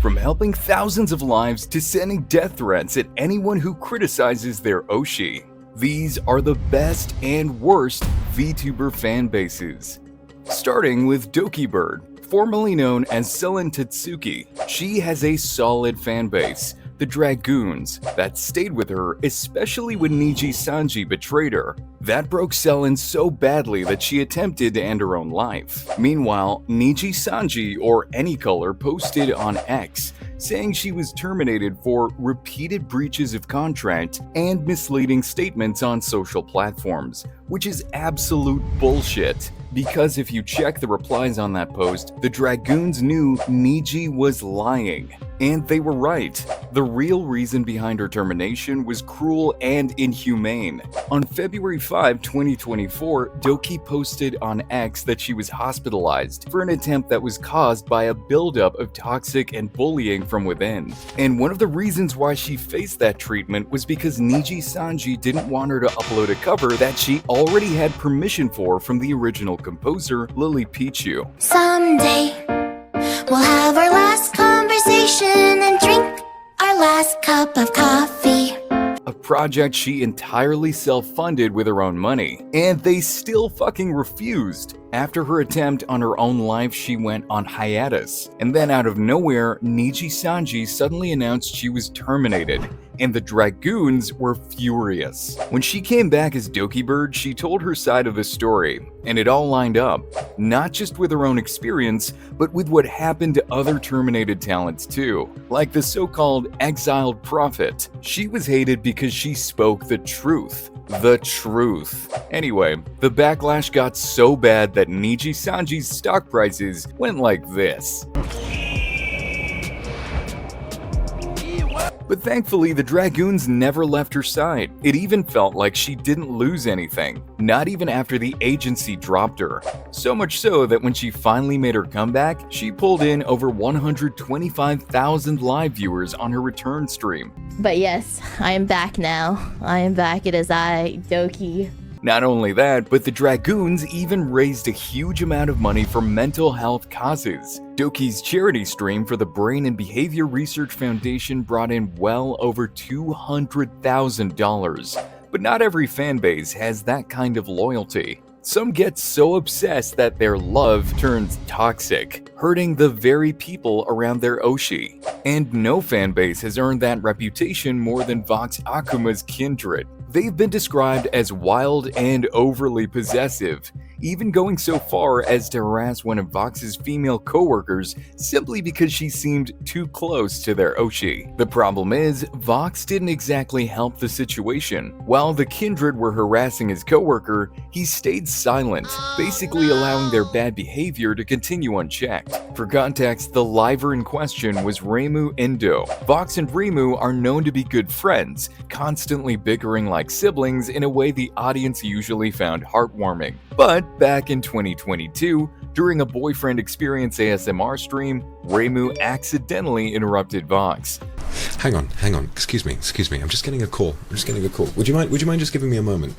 From helping thousands of lives to sending death threats at anyone who criticizes their oshi. These are the best and worst VTuber fan bases. Starting with Dokibird, formerly known as Selen Tatsuki. She has a solid fan base, the Dragoons, that stayed with her, especially when Nijisanji betrayed her. That broke Selen so badly that she attempted to end her own life. Meanwhile, Nijisanji, or Anycolor, posted on X, saying she was terminated for repeated breaches of contract and misleading statements on social platforms, which is absolute bullshit. Because if you check the replies on that post, the Dragoons knew Niji was lying. And they were right. The real reason behind her termination was cruel and inhumane. On February 5, 2024, Doki posted on X that she was hospitalized for an attempt that was caused by a buildup of toxic and bullying from within. And one of the reasons why she faced that treatment was because Nijisanji didn't want her to upload a cover that she already had permission for from the original composer, Lily Pichu. Someday, we'll have our last conversation and drink our last cup of coffee. A project she entirely self-funded with her own money. And they still fucking refused. After her attempt on her own life, she went on hiatus. And then out of nowhere, Nijisanji suddenly announced she was terminated. And the Dragoons were furious. When she came back as Dokibird, she told her side of the story, and it all lined up. Not just with her own experience, but with what happened to other terminated talents too. Like the so-called exiled prophet. She was hated because she spoke the truth. The truth. Anyway, the backlash got so bad that Nijisanji's stock prices went like this. But thankfully, the Dragoons never left her side. It even felt like she didn't lose anything, not even after the agency dropped her. So much so that when she finally made her comeback, she pulled in over 125,000 live viewers on her return stream. But yes, I am back now. I am back. It is I, Doki. Not only that, but the Dragoons even raised a huge amount of money for mental health causes. Doki's charity stream for the Brain and Behavior Research Foundation brought in well over $200,000. But not every fanbase has that kind of loyalty. Some get so obsessed that their love turns toxic, hurting the very people around their oshi. And no fanbase has earned that reputation more than Vox Akuma's Kindred. They've been described as wild and overly possessive, even going so far as to harass one of Vox's female co-workers simply because she seemed too close to their oshi. The problem is, Vox didn't exactly help the situation. While the Kindred were harassing his co-worker, he stayed silent, basically allowing their bad behavior to continue unchecked. For context, the liver in question was Reimu Endo. Vox and Reimu are known to be good friends, constantly bickering like siblings in a way the audience usually found heartwarming. But back in 2022, during a boyfriend experience ASMR stream, Reimu accidentally interrupted Vox. Hang on, excuse me, I'm just getting a call, Would you mind just giving me a moment?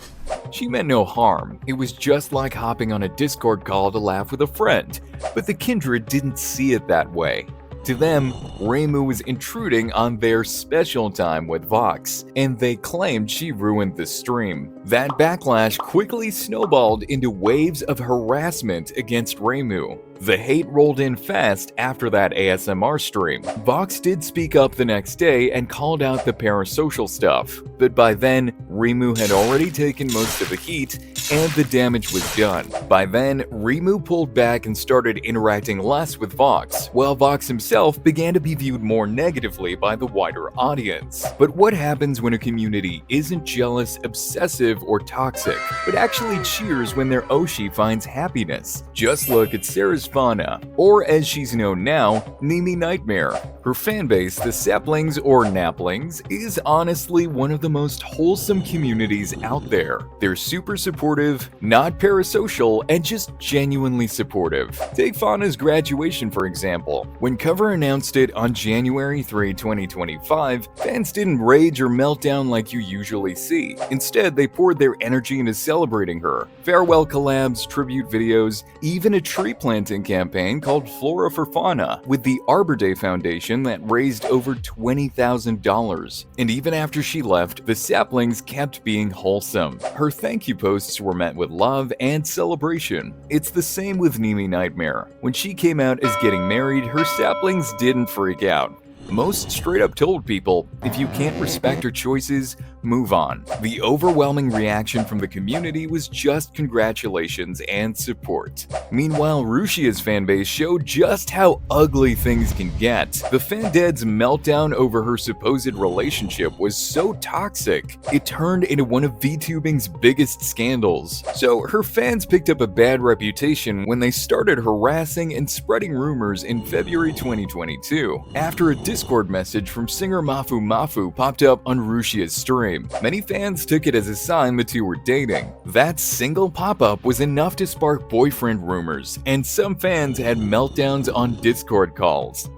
She meant no harm, it was just like hopping on a Discord call to laugh with a friend, but the Kindred didn't see it that way. To them, Reimu was intruding on their special time with Vox, and they claimed she ruined the stream. That backlash quickly snowballed into waves of harassment against Reimu. The hate rolled in fast after that ASMR stream. Vox did speak up the next day and called out the parasocial stuff, but by then, Reimu had already taken most of the heat and the damage was done. By then, Reimu pulled back and started interacting less with Vox, while Vox himself began to be viewed more negatively by the wider audience. But what happens when a community isn't jealous, obsessive, or toxic, but actually cheers when their oshi finds happiness? Just look at Sarah's Fauna, or as she's known now, Mimi Nightmare. Her fanbase, the Saplings or Naplings, is honestly one of the most wholesome communities out there. They're super supportive, not parasocial, and just genuinely supportive. Take Fauna's graduation for example. When Cover announced it on January 3, 2025, fans didn't rage or melt down like you usually see. Instead, they poured their energy into celebrating her. Farewell collabs, tribute videos, even a tree planting campaign called Flora for Fauna, with the Arbor Day Foundation foundation that raised over $20,000. And even after she left, the saplings kept being wholesome. Her thank you posts were met with love and celebration. It's the same with Nimi Nightmare. When she came out as getting married, her saplings didn't freak out. Most straight up told people, if you can't respect her choices, move on. The overwhelming reaction from the community was just congratulations and support. Meanwhile, Rushia's fanbase showed just how ugly things can get. The fandead's meltdown over her supposed relationship was so toxic, it turned into one of VTubing's biggest scandals. So her fans picked up a bad reputation when they started harassing and spreading rumors in February 2022, after a Discord message from singer Mafu Mafu popped up on Rushia's stream. Many fans took it as a sign the two were dating. That single pop-up was enough to spark boyfriend rumors, and some fans had meltdowns on Discord calls.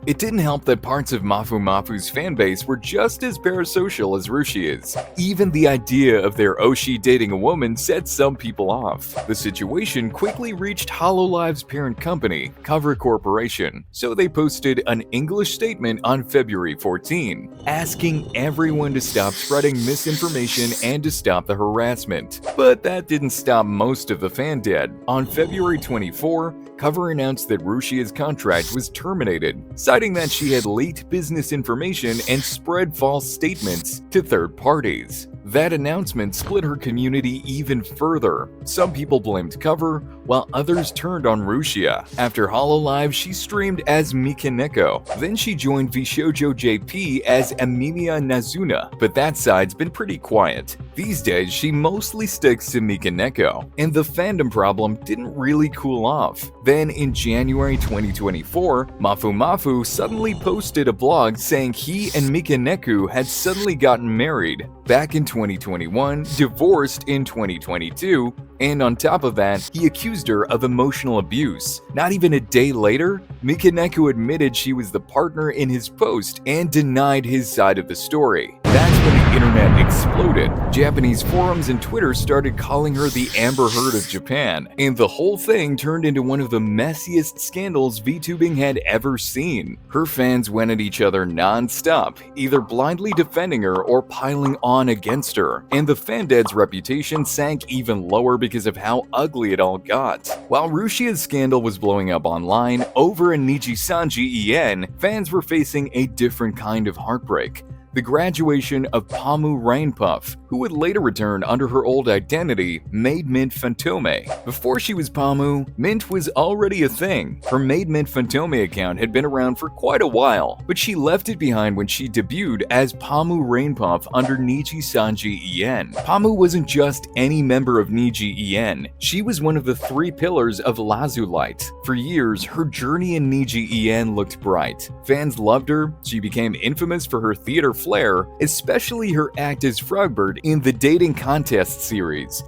It didn't help that parts of Mafu Mafu's fanbase were just as parasocial as Rushia's. Even the idea of their oshi dating a woman set some people off. The situation quickly reached Hololive's parent company, Cover Corporation, so they posted an English statement on February 14, asking everyone to stop spreading misinformation and to stop the harassment. But that didn't stop most of the fandead. On February 24, Cover announced that Rushia's contract was terminated, citing that she had leaked business information and spread false statements to third parties. That announcement split her community even further. Some people blamed Cover, while others turned on Rushia. After Hololive, she streamed as Mikaneko. Then she joined VShoujo JP as Amemiya Nazuna, but that side's been pretty quiet. These days, she mostly sticks to Mikaneko, and the fandom problem didn't really cool off. Then in January 2024, Mafu Mafu suddenly posted a blog saying he and Mikaneko had suddenly gotten married back in 2021, divorced in 2022, and on top of that, he accused her of emotional abuse. Not even a day later, Mikaneko admitted she was the partner in his post and denied his side of the story. That's when the internet exploded. Japanese forums and Twitter started calling her the Amber Heard of Japan, and the whole thing turned into one of the messiest scandals VTubing had ever seen. Her fans went at each other non-stop, either blindly defending her or piling on against her, and the fandead's reputation sank even lower because of how ugly it all got. While Rushia's scandal was blowing up online, over in Nijisanji EN, fans were facing a different kind of heartbreak. The graduation of Pamu Rainpuff, who would later return under her old identity, Maid Mint Fantome. Before she was Pamu, Mint was already a thing. Her Maid Mint Fantome account had been around for quite a while, but she left it behind when she debuted as Pamu Rainpuff under Nijisanji EN. Pamu wasn't just any member of Niji EN, she was one of the three pillars of Lazulite. For years, her journey in Niji EN looked bright. Fans loved her, she became infamous for her theater flair, especially her act as Frogbird in the dating contest series.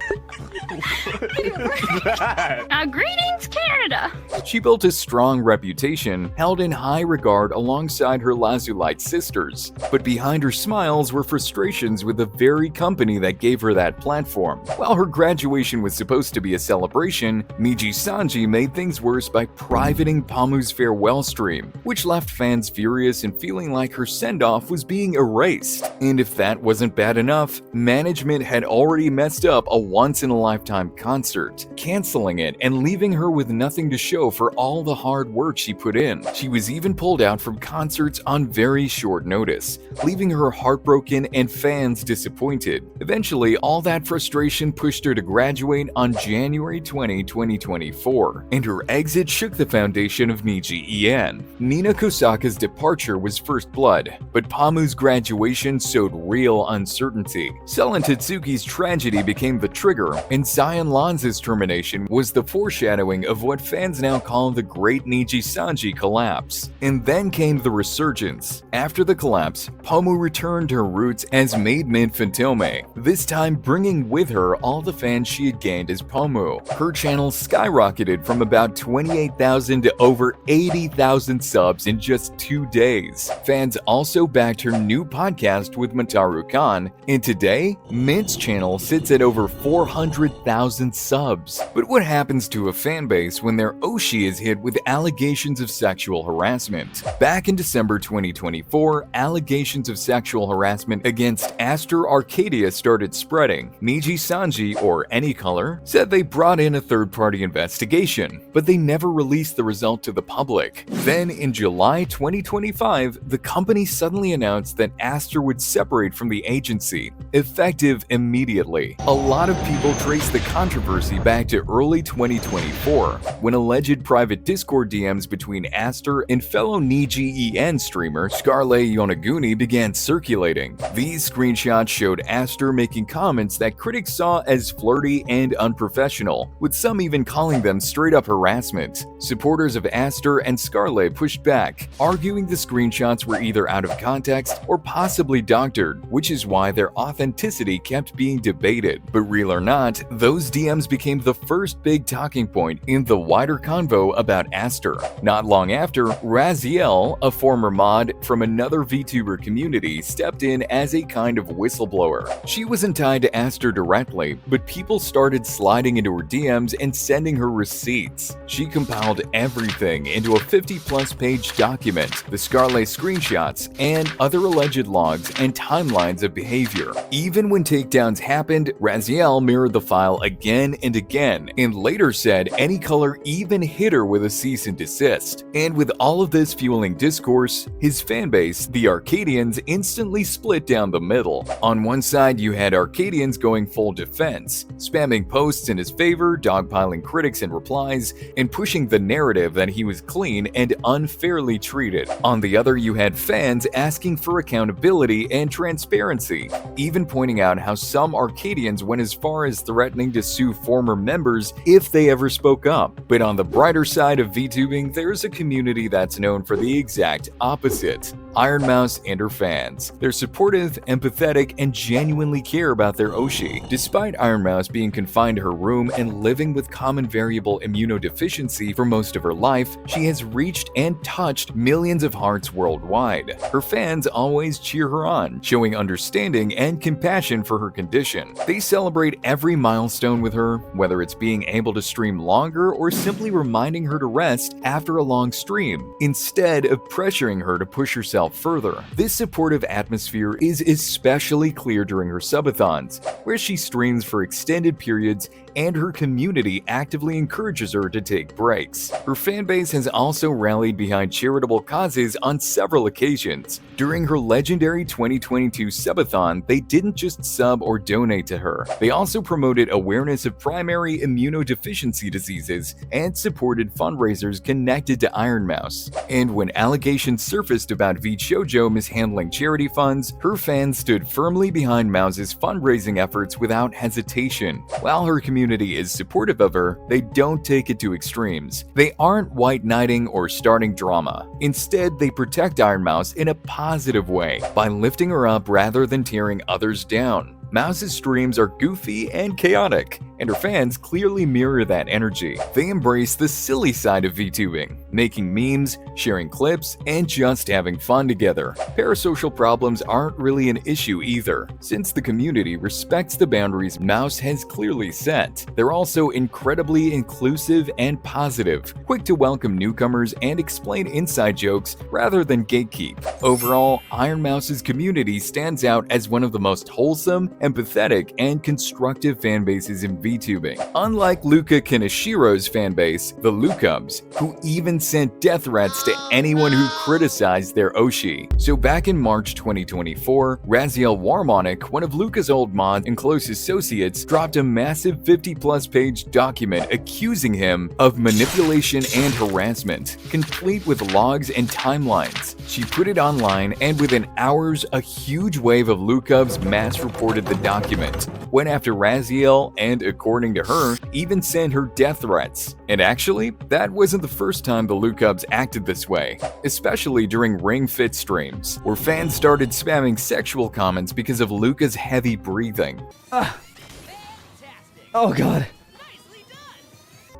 Greetings, Canada! She built a strong reputation, held in high regard alongside her Lazulite sisters. But behind her smiles were frustrations with the very company that gave her that platform. While her graduation was supposed to be a celebration, Nijisanji made things worse by privating Pamu's farewell stream, which left fans furious and feeling like her send-off was being erased. And if that wasn't bad enough, management had already messed up a once-in-a-lifetime concert, canceling it and leaving her with nothing to show for all the hard work she put in. She was even pulled out from concerts on very short notice, leaving her heartbroken and fans disappointed. Eventually, all that frustration pushed her to graduate on January 20, 2024, and her exit shook the foundation of Niji EN. Nina Kosaka's departure was first blood, but Pamu's graduation showed real uncertainty. Selen Tatsuki's tragedy became the trigger, and Zion Lanza's termination was the foreshadowing of what fans now call the Great Nijisanji collapse. And then came the resurgence. After the collapse, Pamu returned to her roots as Maid Mint Fantome, this time bringing with her all the fans she had gained as Pamu. Her channel skyrocketed from about 28,000 to over 80,000 subs in just 2 days. Fans also backed her new podcast with Mataru Khan, and today Today, Mint's channel sits at over 400,000 subs. But what happens to a fanbase when their oshi is hit with allegations of sexual harassment? Back in December 2024, allegations of sexual harassment against Aster Arcadia started spreading. Nijisanji, or Anycolor, said they brought in a third-party investigation, but they never released the result to the public. Then, in July 2025, the company suddenly announced that Aster would separate from the agency, effective immediately. A lot of people trace the controversy back to early 2024, when alleged private Discord DMs between Aster and fellow Niji streamer Scarlet Yonaguni began circulating. These screenshots showed Aster making comments that critics saw as flirty and unprofessional, with some even calling them straight-up harassment. Supporters of Aster and Scarlet pushed back, arguing the screenshots were either out of context or possibly doctored, which is why their authenticity kept being debated. But real or not, those DMs became the first big talking point in the wider convo about Aster. Not long after, Raziel, a former mod from another VTuber community, stepped in as a kind of whistleblower. She wasn't tied to Aster directly, but people started sliding into her DMs and sending her receipts. She compiled everything into a 50-plus page document, the Scarlet screenshots, and other alleged logs and timelines of behavior. Even when takedowns happened, Raziel mirrored the file again and again, and later said Anycolor even hit her with a cease and desist. And with all of this fueling discourse, his fanbase, the Arcadians, instantly split down the middle. On one side, you had Arcadians going full defense, spamming posts in his favor, dogpiling critics and replies, and pushing the narrative that he was clean and unfairly treated. On the other, you had fans asking for accountability and transparency, even pointing out how some Arcadians went as far as threatening to sue former members if they ever spoke up. But on the brighter side of VTubing, there's a community that's known for the exact opposite. Ironmouse and her fans. They're supportive, empathetic, and genuinely care about their oshi. Despite Ironmouse being confined to her room and living with common variable immunodeficiency for most of her life, she has reached and touched millions of hearts worldwide. Her fans always cheer her on, showing understanding and compassion for her condition. They celebrate every milestone with her, whether it's being able to stream longer or simply reminding her to rest after a long stream, instead of pressuring her to push herself further. This supportive atmosphere is especially clear during her subathons, where she streams for extended periods and her community actively encourages her to take breaks. Her fanbase has also rallied behind charitable causes on several occasions. During her legendary 2022 subathon, they didn't just sub or donate to her. They also promoted awareness of primary immunodeficiency diseases and supported fundraisers connected to Ironmouse. And when allegations surfaced about VTuber mishandling charity funds, her fans stood firmly behind Mouse's fundraising efforts without hesitation. While her community is supportive of her, they don't take it to extremes. They aren't white knighting or starting drama. Instead, they protect Ironmouse in a positive way by lifting her up rather than tearing others down. Mouse's streams are goofy and chaotic, and her fans clearly mirror that energy. They embrace the silly side of VTubing, making memes, sharing clips, and just having fun together. Parasocial problems aren't really an issue either, since the community respects the boundaries Mouse has clearly set. They're also incredibly inclusive and positive, quick to welcome newcomers and explain inside jokes rather than gatekeep. Overall, Ironmouse's community stands out as one of the most wholesome, empathetic, and constructive fanbases in VTubing. Unlike Luca Kanashiro's fanbase, the Lucubs, who even sent death threats to anyone who criticized their oshi. So back in March 2024, Raziel Warmonic, one of Luca's old mods and close associates, dropped a massive 50-plus page document accusing him of manipulation and harassment, complete with logs and timelines. She put it online, and within hours, a huge wave of Lucubs mass reported the document, went after Raziel, and according to her, even sent her death threats. And actually, that wasn't the first time the Lucubs acted this way, especially during Ring Fit streams, where fans started spamming sexual comments because of Luca's heavy breathing. Oh god.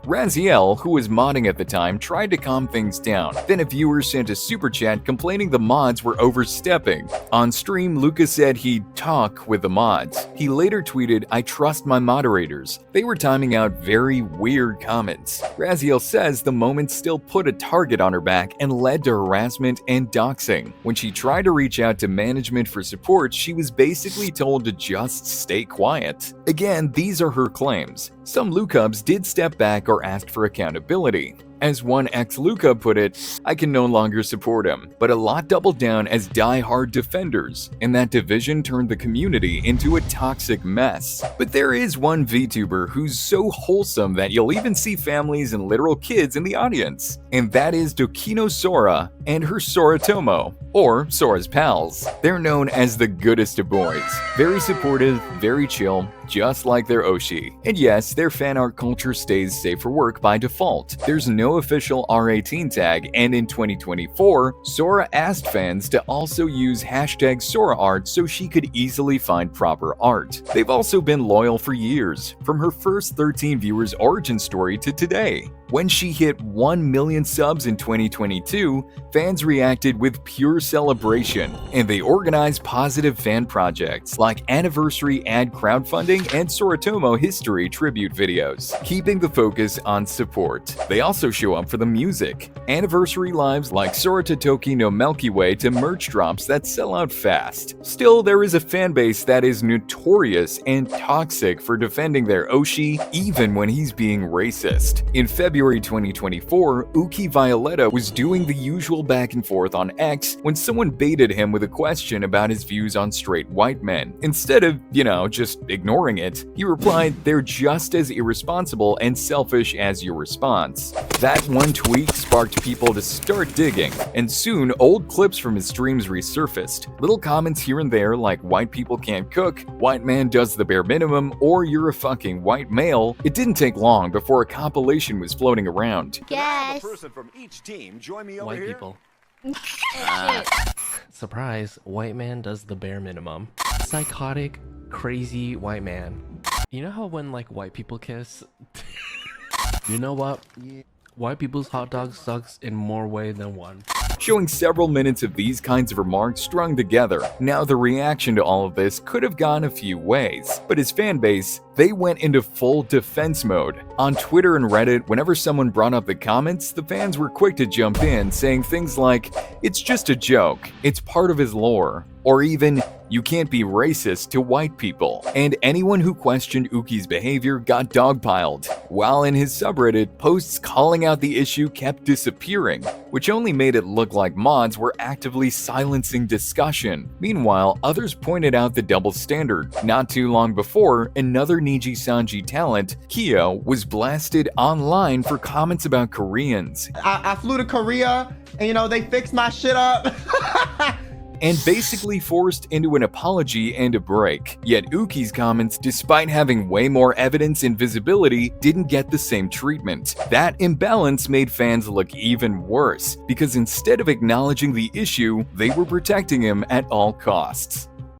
Raziel, who was modding at the time, tried to calm things down. Then a viewer sent a super chat complaining the mods were overstepping. On stream, Lucas said he'd talk with the mods. He later tweeted, "I trust my moderators. They were timing out very weird comments." Raziel says the moment still put a target on her back and led to harassment and doxing. When she tried to reach out to management for support, she was basically told to just stay quiet. Again, these are her claims. Some Lukubs did step back or asked for accountability. As one ex-Lukub put it, "I can no longer support him," but a lot doubled down as die-hard defenders, and that division turned the community into a toxic mess. But there is one VTuber who's so wholesome that you'll even see families and literal kids in the audience, and that is Dokino Sora and her Sora Tomo, or Sora's pals. They're known as the goodest of boys. Very supportive, very chill, just like their oshi. And yes, their fan art culture stays safe for work by default. There's no official R18 tag, and in 2024, Sora asked fans to also use hashtag SoraArt so she could easily find proper art. They've also been loyal for years, from her first 13 viewers' origin story to today. When she hit 1 million subs in 2022, fans reacted with pure celebration, and they organized positive fan projects like anniversary ad crowdfunding and Soratomo history tribute videos, keeping the focus on support. They also show up for the music, anniversary lives like Soratotoki no Milky Way to merch drops that sell out fast. Still, there is a fan base that is notorious and toxic for defending their oshi even when he's being racist. In February 2024, Uki Violetta was doing the usual back and forth on X when someone baited him with a question about his views on straight white men. Instead of, just ignoring it, he replied, "They're just as irresponsible and selfish as your response." That one tweet sparked people to start digging, and soon old clips from his streams resurfaced. Little comments here and there like "white people can't cook," "white man does the bare minimum," or "you're a fucking white male." It didn't take long before a compilation was floating around. Yes. White people. Surprise, white man does the bare minimum. Psychotic, crazy white man. You know how when white people kiss? You know what? White people's hot dog sucks in more way than one. Showing several minutes of these kinds of remarks strung together. Now, the reaction to all of this could have gone a few ways, but his fan base, they went into full defense mode. On Twitter and Reddit, whenever someone brought up the comments, the fans were quick to jump in, saying things like, "It's just a joke, it's part of his lore," or even, "You can't be racist to white people." And anyone who questioned Uki's behavior got dogpiled, while in his subreddit, posts calling out the issue kept disappearing, which only made it look like mods were actively silencing discussion. Meanwhile, others pointed out the double standard. Not too long before, another Nijisanji talent, Kyo, was blasted online for comments about Koreans. I flew to Korea and they fixed my shit up. And basically forced into an apology and a break. Yet Uki's comments, despite having way more evidence and visibility, didn't get the same treatment. That imbalance made fans look even worse, because instead of acknowledging the issue, they were protecting him at all costs.